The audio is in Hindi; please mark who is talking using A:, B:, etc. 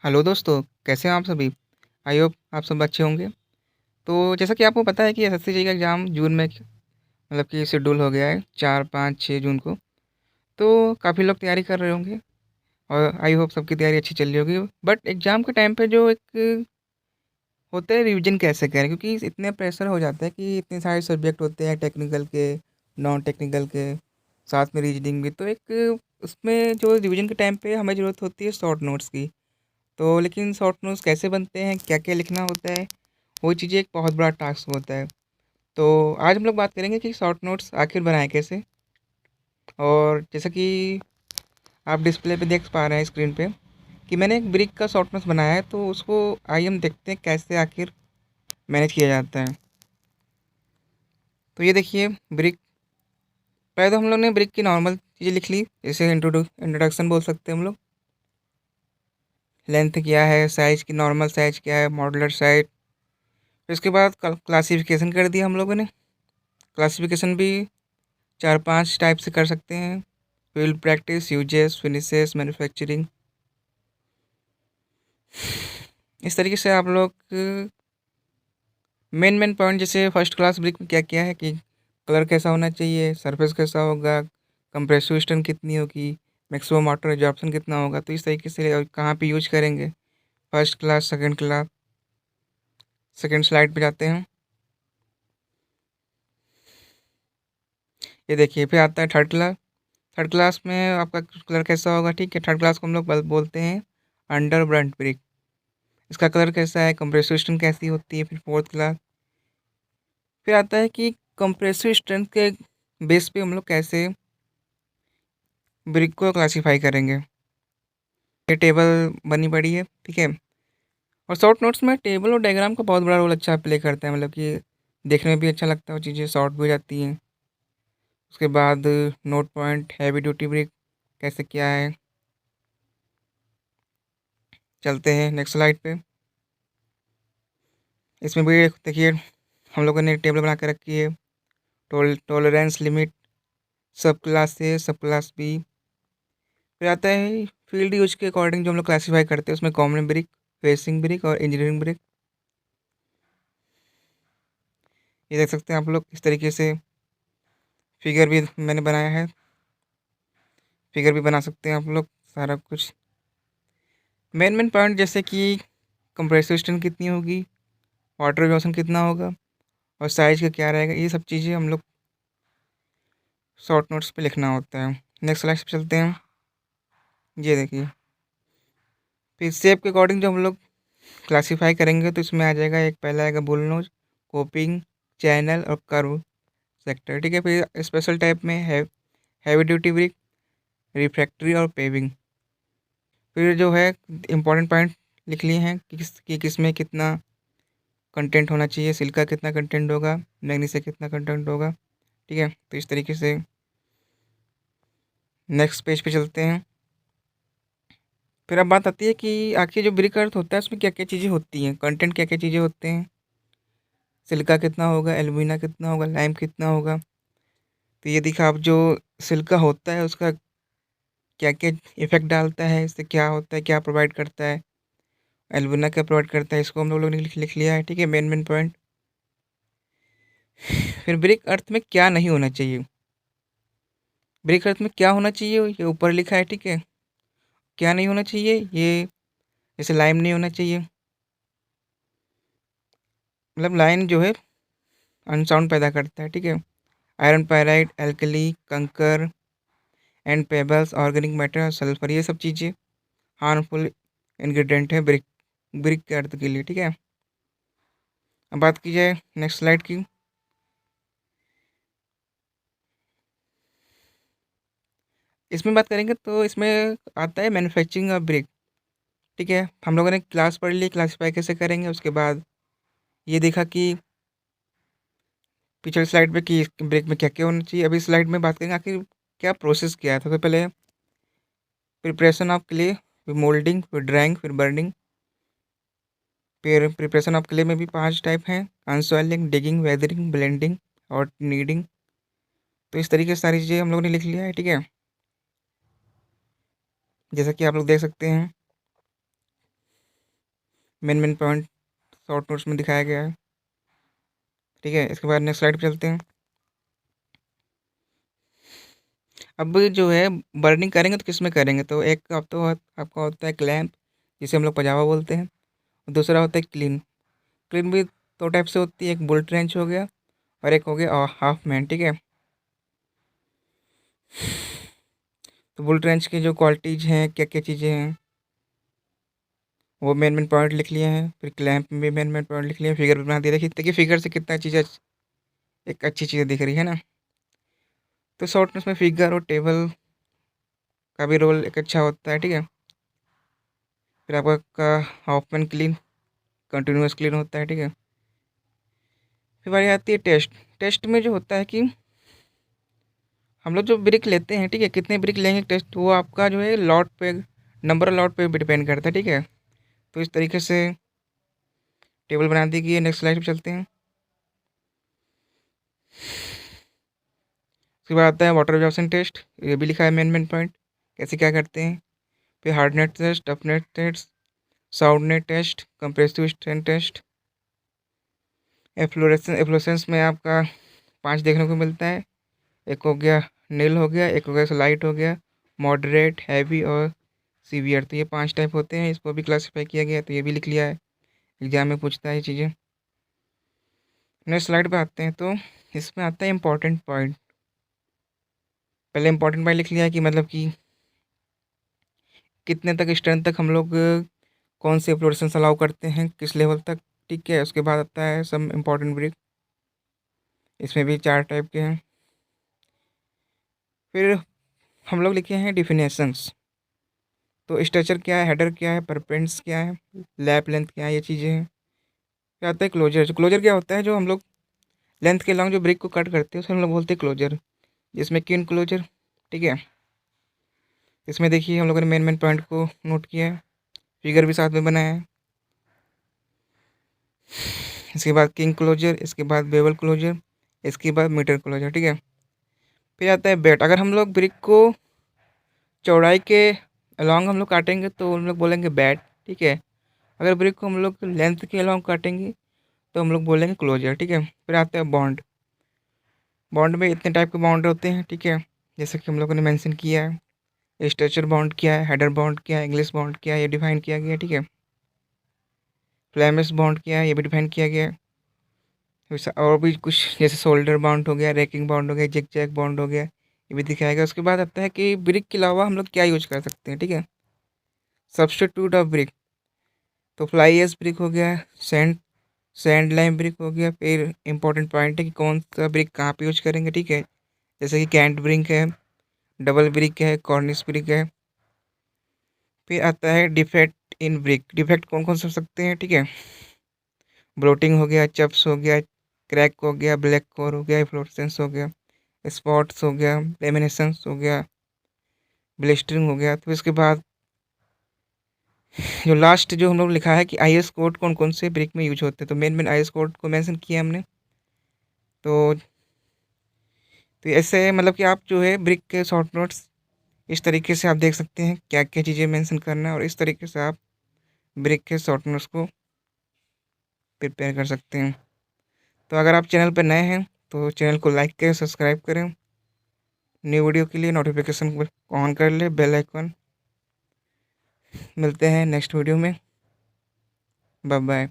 A: हेलो दोस्तों, कैसे हैं आप सभी? आई होप आप सब अच्छे होंगे। तो जैसा कि आपको पता है कि एसएससी का एग्ज़ाम जून में मतलब कि शेड्यूल हो गया है 4, 5, 6 जून को। तो काफ़ी लोग तैयारी कर रहे होंगे और आई होप सबकी तैयारी अच्छी चल रही होगी। बट एग्ज़ाम के टाइम पे जो एक होता है रिवीजन कैसे करें? क्योंकि इतने प्रेशर हो जाता है कि इतने सारे सब्जेक्ट होते हैं टेक्निकल के, नॉन टेक्निकल के, साथ में रीजनिंग भी। तो एक उसमें जो रिवीजन के टाइम पे हमें ज़रूरत होती है शॉर्ट नोट्स की। तो लेकिन शॉर्ट नोट्स कैसे बनते हैं, क्या-क्या लिखना होता है, वो चीज़ें एक बहुत बड़ा टास्क होता है। तो आज हम लोग बात करेंगे कि शॉर्ट नोट्स आखिर बनाएँ कैसे? और जैसा कि आप डिस्प्ले पे देख पा रहे हैं स्क्रीन पे कि मैंने एक ब्रिक का शॉर्ट नोट्स बनाया है, तो उसको आइए हम देखते हैं कैसे आखिर मैनेज किया जाता है। तो ये देखिए ब्रिक, पहले तो हम लोग ने ब्रिक की नॉर्मल चीज़ें लिख ली, जैसे इंट्रोडक्शन बोल सकते हैं हम लोग। लेंथ क्या है, साइज़ की नॉर्मल साइज़ क्या है, मॉड्यूलर साइज़। फिर उसके बाद क्लासिफिकेशन कर दिया हम लोगों ने। क्लासिफिकेशन भी 4-5 टाइप से कर सकते हैं। Field practice, uses, finishes, manufacturing. इस तरीके से आप लोग मेन मेन पॉइंट, जैसे फर्स्ट क्लास ब्रिक में क्या क्या है कि कलर कैसा होना चाहिए, सरफेस कैसा होगा, कंप्रेसिव स्ट्रेंथ कितनी होगी, मैक्सिमम वाटर एब्जॉर्प्शन कितना होगा। तो इस तरीके से और कहाँ पे यूज करेंगे, first class, second class. Second slide पे जाते हैं। ये देखिए फिर आता है थर्ड क्लास। थर्ड क्लास में आपका कलर कैसा होगा, ठीक है। थर्ड क्लास को हम लोग बोलते हैं अंडर ब्रंट ब्रिक। इसका कलर कैसा है, कंप्रेसिव स्ट्रेंथ कैसी होती है। फिर फोर्थ क्लास फिर आता है कि कंप्रेसिव स्ट्रेंथ के बेस पे हम लोग कैसे ब्रिक को क्लासीफाई करेंगे। ये टेबल बनी पड़ी है, ठीक है। और शॉर्ट नोट्स में टेबल और डायग्राम का बहुत बड़ा रोल अच्छा प्ले करता है, मतलब कि देखने में भी अच्छा लगता है, वो चीज़ें शॉर्ट भी हो जाती हैं। उसके बाद note point, heavy duty brick कैसे क्या है। चलते हैं नेक्स्ट स्लाइड पे। इसमें भी देखिए हम लोगों ने टेबल बना के रखी है। टॉलरेंस लिमिट, सब क्लास ए, सब क्लास बी। फिर आता है फील्ड यूज के अकॉर्डिंग जो हम लोग क्लासीफाई करते हैं, उसमें कॉमन ब्रिक, फेसिंग ब्रिक और इंजीनियरिंग ब्रिक। ये देख सकते हैं आप लोग इस तरीके से। फिगर भी मैंने बनाया है, फिगर भी बना सकते हैं आप लोग, सारा कुछ। मेन मेन पॉइंट जैसे कि कंप्रेसिव स्ट्रेंथ कितनी होगी, वाटर एब्जॉर्प्शन कितना होगा और साइज का क्या रहेगा, ये सब चीज़ें हम लोग शॉर्ट नोट्स पे लिखना होता है। नेक्स्ट स्लाइड पे चलते हैं। ये देखिए फिर शेप के अकॉर्डिंग जो हम लोग क्लासीफाई करेंगे, तो इसमें आ जाएगा, एक पहला आएगा बुल नोज, कोपिंग, चैनल और कर्व सेक्टर, ठीक है। फिर स्पेशल टाइप में है हैवी ड्यूटी ब्रिक, रिफ्रैक्टरी और पेविंग। फिर जो है इंपॉर्टेंट पॉइंट लिख लिए हैं कि किस में कितना कंटेंट होना चाहिए, सिल्का कितना कंटेंट होगा, मैग्नीशिया कितना कंटेंट होगा, ठीक है। तो इस तरीके से नेक्स्ट पेज पे चलते हैं। फिर अब बात आती है कि आखिर जो ब्रिक अर्थ होता है उसमें क्या क्या चीज़ें होती हैं, कंटेंट क्या क्या चीज़ें होते हैं। सिल्का कितना होगा, एल्यूमिना कितना होगा, लाइम कितना होगा। तो ये दिखा, अब जो सिल्का होता है उसका क्या क्या इफेक्ट डालता है, इससे क्या होता है, क्या प्रोवाइड करता है। एल्यूमिना क्या प्रोवाइड करता है, इसको हम लोग ने लिख लिया है, ठीक है, मेन मेन पॉइंट। फिर ब्रिक अर्थ में क्या नहीं होना चाहिए, ब्रिक अर्थ में क्या होना चाहिए ये ऊपर लिखा है, ठीक है। क्या नहीं होना चाहिए, ये जैसे लाइम नहीं होना चाहिए, मतलब लाइन जो है अनसाउंड पैदा करता है, ठीक है। आयरन पायराइड, एल्कली, कंकर and pebbles, organic matter, sulphur, ये सब चीज़ें हार्मफुल इंग्रेडिएंट है ब्रिक ब्रिक के अर्थ के लिए, ठीक है। अब बात की जाए नेक्स्ट स्लाइड की। इसमें बात करेंगे तो इसमें आता है मैन्युफैक्चरिंग ऑफ ब्रिक, ठीक है। हम लोगों ने क्लास पढ़ ली, क्लासीफाई कैसे करेंगे। उसके बाद ये देखा कि पिछले स्लाइड पे कि ब्रेक में क्या क्या होना चाहिए। अभी स्लाइड में बात करेंगे आखिर क्या प्रोसेस किया है। सबसे पहले प्रिपरेशन ऑफ क्ले, फिर मोल्डिंग, फिर ड्राइंग, फिर बर्निंग। फिर प्रिपरेशन ऑफ क्ले में भी 5 टाइप हैं, अनसॉइलिंग, डिगिंग, वेदरिंग, ब्लेंडिंग और नीडिंग। तो इस तरीके से सारी चीज़ें हम लोगों ने लिख लिया है, ठीक है। जैसा कि आप लोग देख सकते हैं मेन पॉइंट शॉर्ट नोट्स में दिखाया गया है। ठीक है, इसके बाद नेक्स्ट स्लाइड पे चलते हैं। अब जो है बर्निंग करेंगे तो किस में करेंगे, तो एक आप तो आपका होता है क्लैंप, जिसे हम लोग पजावा बोलते हैं, और दूसरा होता है क्लीन। क्लीन भी दो टाइप से होती है, एक बुलेट रेंच हो गया और एक हो गया हाफ मैन। ठीक है, तो बुलेट रेंच की जो क्वालिटीज हैं, क्या क्या चीज़ें हैं, वो मेन पॉइंट लिख लिए हैं। फिर क्लैंप में भी मेन पॉइंट लिख लिए हैं। फिगर भी बना दिया। देखिए फिगर से कितना चीज़ एक अच्छी चीज़ दिख रही है ना। तो शॉर्ट में उसमें फिगर और टेबल का भी रोल एक अच्छा होता है। ठीक है, फिर आपका half man clean, continuous clean होता है। ठीक है, फिर बारी आती है टेस्ट। टेस्ट में जो होता है कि हम लोग जो ब्रिक लेते हैं, ठीक है, कितने ब्रिक लेंगे टेस्ट, वो आपका जो है लॉट पे, नंबर ऑफ लॉट पे भी डिपेंड करता है। ठीक है, तो इस तरीके से टेबल बना दी गई है। नेक्स्ट स्लाइड पे चलते हैं। उसके बाद आता है वाटर एब्जॉर्प्शन टेस्ट, ये भी लिखा है मेन पॉइंट कैसे क्या करते हैं। फिर hardness test, toughness test, soundness test, compressive strength test. Efflorescence में आपका 5 देखने को मिलता है। एक हो गया नील हो गया, एक हो गया लाइट हो गया, मॉडरेट, हैवी और सीवियर। तो ये 5 टाइप होते हैं, इसको भी क्लासीफाई किया गया है, तो ये भी लिख लिया है, एग्जाम में पूछता है ये चीज़ें। नेक्स्ट स्लाइड पे आते हैं, तो इसमें आता है इंपॉर्टेंट पॉइंट। पहले इंपॉर्टेंट पॉइंट लिख लिया है कि मतलब कि कितने तक स्ट्रेंथ तक हम लोग कौन से फ्लोरेसेंस अलाउ करते हैं, किस लेवल तक। ठीक है, उसके बाद आता है सम इम्पॉर्टेंट ब्रिक, इसमें भी 4 टाइप के हैं। फिर हम लोग लिखे हैं डिफिनेशंस, तो स्ट्रक्चर क्या है, हेडर क्या है, परपेंट्स क्या है, लैप लेंथ क्या है, ये चीज़ें हैं। फिर आता है क्लोजर। जो क्लोजर क्या होता है, जो हम लोग लेंथ के लॉन्ग जो ब्रिक को कट करते हैं उसे हम लोग बोलते हैं क्लोजर, जिसमें किन क्लोजर। ठीक है, इसमें देखिए हम लोगों ने मेन पॉइंट को नोट किया है, फिगर भी साथ में बनाया है। इसके बाद किंग क्लोजर, इसके बाद बेवल क्लोजर, इसके बाद मीटर क्लोजर। ठीक है, फिर आता है बेट। अगर हम लोग ब्रिक को चौड़ाई के अलॉन्ग हम लोग काटेंगे तो हम लोग बोलेंगे बैट। ठीक है, अगर ब्रिक को हम लोग लेंथ के अलॉन्ग काटेंगे तो हम लोग बोलेंगे क्लोजर। ठीक है, फिर आता है बॉन्ड। बॉन्ड में इतने टाइप के बॉन्ड होते हैं। ठीक है, जैसे कि हम लोगों ने मेंशन किया है, स्ट्रेचर बॉन्ड क्या है, हेडर बॉन्ड क्या है, इंग्लिश बॉन्ड क्या है, ये डिफाइन किया गया है। ठीक है, फ्लेमिश बॉन्ड क्या है, ये भी डिफाइन किया गया है। और भी कुछ जैसे शोल्डर बॉन्ड हो गया, रैकिंग बॉन्ड हो गया, जिग जैग बॉन्ड हो गया, ये भी दिखाएगा। उसके बाद आता है कि ब्रिक के अलावा हम लोग क्या यूज कर सकते हैं। ठीक है, सब्स्टिट्यूट ऑफ ब्रिक, तो फ्लाई एश ब्रिक हो गया, सैंड लाइम ब्रिक हो गया। फिर इंपॉर्टेंट पॉइंट है कि कौन सा ब्रिक कहाँ पे यूज करेंगे। ठीक है, जैसे कि कैंट ब्रिक है, डबल ब्रिक है, कॉर्निश ब्रिक है। फिर आता है डिफेक्ट इन ब्रिक। डिफेक्ट कौन कौन से हो सकते हैं। ठीक है, ब्लोटिंग हो गया, चप्स हो गया, क्रैक हो गया, ब्लैक कोर हो गया, फ्लोरेसेंस हो गया, स्पॉट्स हो गया, लेमिनेशंस हो गया, ब्लिस्टरिंग हो गया। तो इसके बाद जो लास्ट जो हम लोग लिखा है कि आईएस कोड कौन कौन से ब्रिक में यूज होते हैं, तो मेन आईएस कोड को मेंशन किया हमने। तो ऐसे मतलब कि आप जो है ब्रिक के शॉर्ट नोट्स इस तरीके से आप देख सकते हैं क्या क्या चीज़ें मेंशन करना है, और इस तरीके से आप ब्रिक के शॉर्ट नोट्स को प्रिपेयर कर सकते हैं। तो अगर आप चैनल पर नए हैं तो चैनल को लाइक करें, सब्सक्राइब करें, न्यू वीडियो के लिए नोटिफिकेशन को ऑन कर ले, बेल आइकन। मिलते हैं नेक्स्ट वीडियो में, बाय बाय।